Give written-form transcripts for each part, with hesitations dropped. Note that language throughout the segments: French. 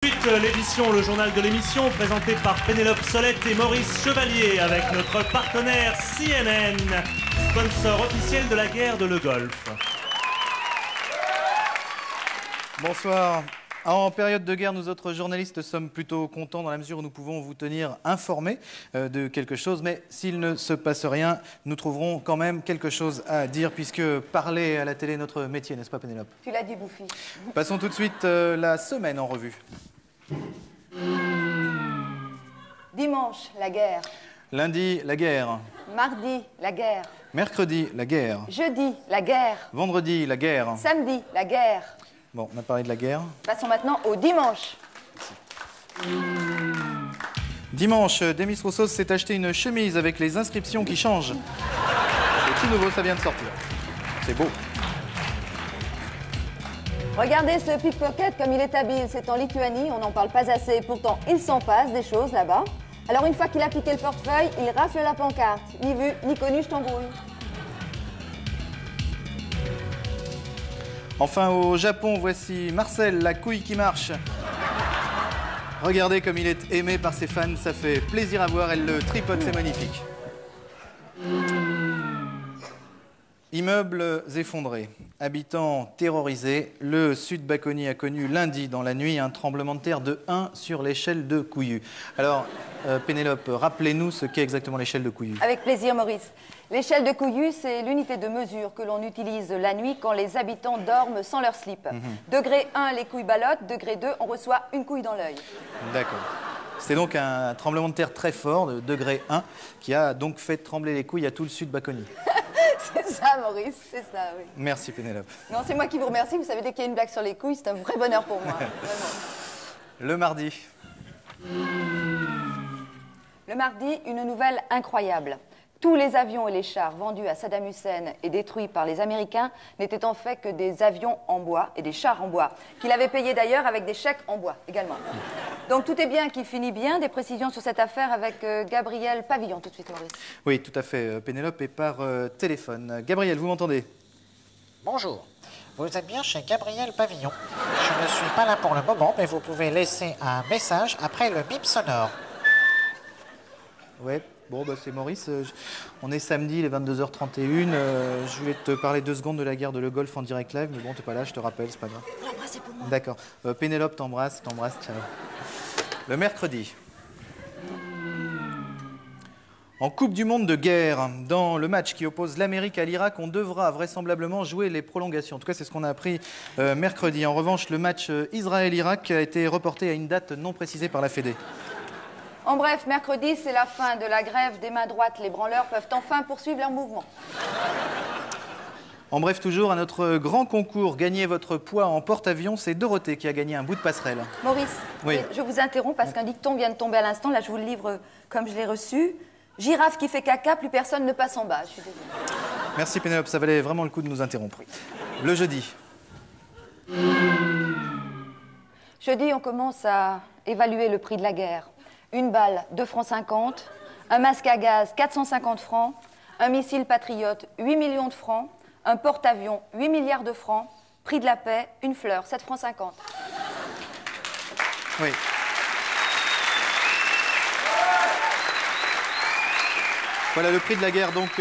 L'édition, le journal de l'émission, présenté par Pénélope Solette et Maurice Chevalier, avec notre partenaire CNN, sponsor officiel de la guerre de le Golfe. Bonsoir. En période de guerre, nous autres journalistes sommes plutôt contents dans la mesure où nous pouvons vous tenir informés de quelque chose. Mais s'il ne se passe rien, nous trouverons quand même quelque chose à dire puisque parler à la télé est notre métier, n'est-ce pas Pénélope? Tu l'as dit, Bouffi. Passons tout de suite la semaine en revue. Dimanche, la guerre. Lundi, la guerre. Mardi, la guerre. Mercredi, la guerre. Jeudi, la guerre. Vendredi, la guerre. Samedi, la guerre. Bon, on a parlé de la guerre. Passons maintenant au dimanche. Dimanche, Demis Roussos s'est acheté une chemise avec les inscriptions qui changent. C'est tout nouveau, ça vient de sortir. C'est beau. Regardez ce pickpocket comme il est habile. C'est en Lituanie, on n'en parle pas assez. Pourtant, il s'en passe des choses là-bas. Alors une fois qu'il a piqué le portefeuille, il rafle la pancarte. Ni vu, ni connu, je t'embrouille. Enfin, au Japon, voici Marcel, la couille qui marche. Regardez comme il est aimé par ses fans, ça fait plaisir à voir, elle le tripote, c'est magnifique. Immeubles effondrés, habitants terrorisés, le Sud-Baconnie a connu lundi dans la nuit un tremblement de terre de 1 sur l'échelle de Couillu. Alors, Pénélope, rappelez-nous ce qu'est exactement l'échelle de Couillu. Avec plaisir, Maurice. L'échelle de Couillu, c'est l'unité de mesure que l'on utilise la nuit quand les habitants dorment sans leur slip. Degré 1, les couilles ballottent. Degré 2, on reçoit une couille dans l'œil. D'accord. C'est donc un tremblement de terre très fort, de degré 1, qui a donc fait trembler les couilles à tout le Sud-Baconnie. C'est ça, Maurice, c'est ça, oui. Merci, Pénélope. Non, c'est moi qui vous remercie. Vous savez, dès qu'il y a une blague sur les couilles, c'est un vrai bonheur pour moi. Vraiment. Le mardi. Le mardi, une nouvelle incroyable. Tous les avions et les chars vendus à Saddam Hussein et détruits par les Américains n'étaient en fait que des avions en bois et des chars en bois, qu'il avait payés d'ailleurs avec des chèques en bois également. Donc tout est bien qui finit bien. Des précisions sur cette affaire avec Gabriel Pavillon, tout de suite, Maurice. Oui, tout à fait, Pénélope, et par téléphone. Gabriel, vous m'entendez? Bonjour, vous êtes bien chez Gabriel Pavillon. Je ne suis pas là pour le moment, mais vous pouvez laisser un message après le bip sonore. Ouais, bon, bah, c'est Maurice. On est samedi, il est 22h31. Je voulais te parler 2 secondes de la guerre de le Golfe en direct live, mais bon, t'es pas là, je te rappelle, c'est pas grave. L'embrasse, c'est pour moi. D'accord. Pénélope t'embrasse, ciao. Le mercredi. En Coupe du Monde de guerre, dans le match qui oppose l'Amérique à l'Irak, on devra vraisemblablement jouer les prolongations. En tout cas, c'est ce qu'on a appris mercredi. En revanche, le match Israël-Irak a été reporté à une date non précisée par la Fédé. En bref, mercredi, c'est la fin de la grève des mains droites. Les branleurs peuvent enfin poursuivre leur mouvement. En bref, toujours, à notre grand concours, gagnez votre poids en porte-avions, c'est Dorothée qui a gagné un bout de passerelle. Maurice, Oui. je vous interromps parce qu'un dicton vient de tomber à l'instant. Là, je vous le livre comme je l'ai reçu. Girafe qui fait caca, plus personne ne passe en bas. Je suis désolée. Merci Pénélope, ça valait vraiment le coup de nous interrompre. Le jeudi. Jeudi, on commence à évaluer le prix de la guerre. Une balle, 2,50 francs. Un masque à gaz, 450 francs. Un missile patriote, 8 millions de francs. Un porte-avions, 8 milliards de francs. Prix de la paix, une fleur, 7,50 francs. Oui. Voilà, le prix de la guerre donc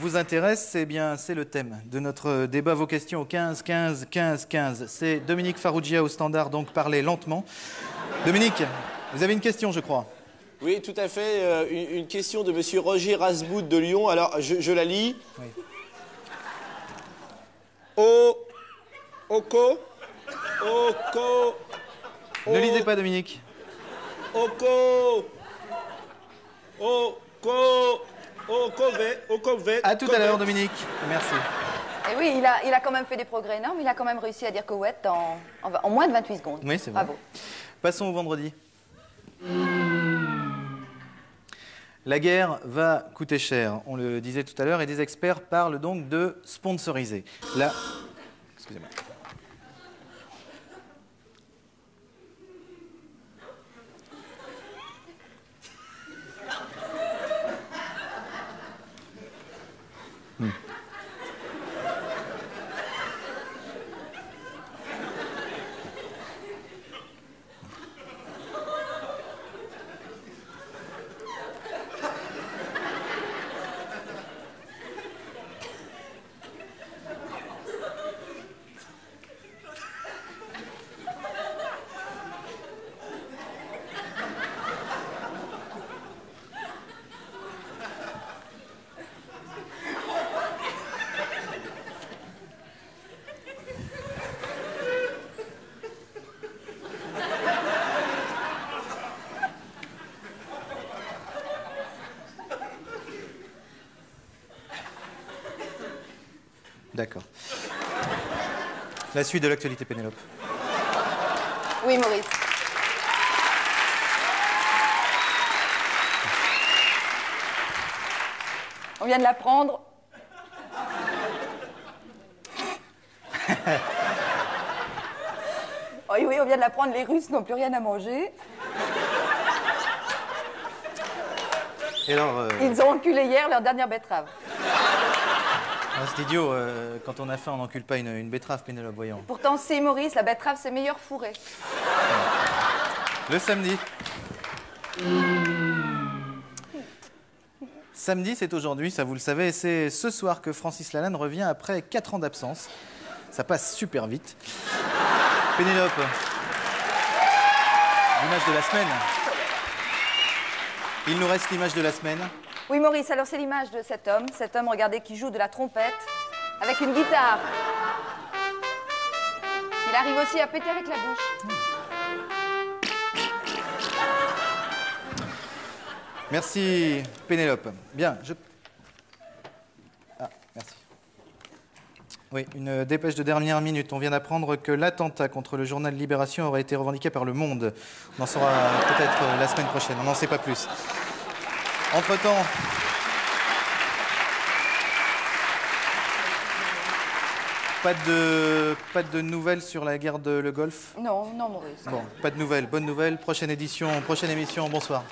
vous intéresse, eh bien c'est le thème de notre débat. Vos questions au 15 15 15 15. C'est Dominique Farrugia au standard, donc parlez lentement. Dominique, vous avez une question, je crois. Oui, tout à fait. Une question de monsieur Roger Rasboud de Lyon. Alors, je la lis. Oui. Oko. Ne lisez pas, Dominique. À tout à l'heure, Dominique. Merci. Et oui, il a quand même fait des progrès énormes. Il a quand même réussi à dire Koweït en moins de 28 secondes. Oui, c'est vrai. Bravo. Passons au vendredi. La guerre va coûter cher, on le disait tout à l'heure, et des experts parlent donc de sponsoriser. Là, excusez-moi. D'accord. La suite de l'actualité, Pénélope. Oui, Maurice. On vient de l'apprendre. Oh oui, on vient de l'apprendre, les Russes n'ont plus rien à manger. Et alors, Ils ont enculé hier leur dernière betterave. c'est idiot, quand on a faim, on n'encule pas une betterave, Pénélope, voyons. Pourtant, si, Maurice, la betterave, c'est meilleur fourré. Le samedi. Samedi, c'est aujourd'hui, ça vous le savez, et c'est ce soir que Francis Lalanne revient après 4 ans d'absence. Ça passe super vite. Pénélope, l'image de la semaine. Il nous reste l'image de la semaine. Oui, Maurice, alors c'est l'image de cet homme, regardez, qui joue de la trompette avec une guitare. Il arrive aussi à péter avec la bouche. Merci, Pénélope. Bien, Ah, merci. Oui, une dépêche de dernière minute. On vient d'apprendre que l'attentat contre le journal Libération aurait été revendiqué par Le Monde. On en saura peut-être la semaine prochaine, on n'en sait pas plus. Entre-temps, pas de nouvelles sur la guerre de le Golfe? Non, non, Maurice. Bon, pas de nouvelles. Bonne nouvelle. Prochaine émission, prochaine émission. Bonsoir.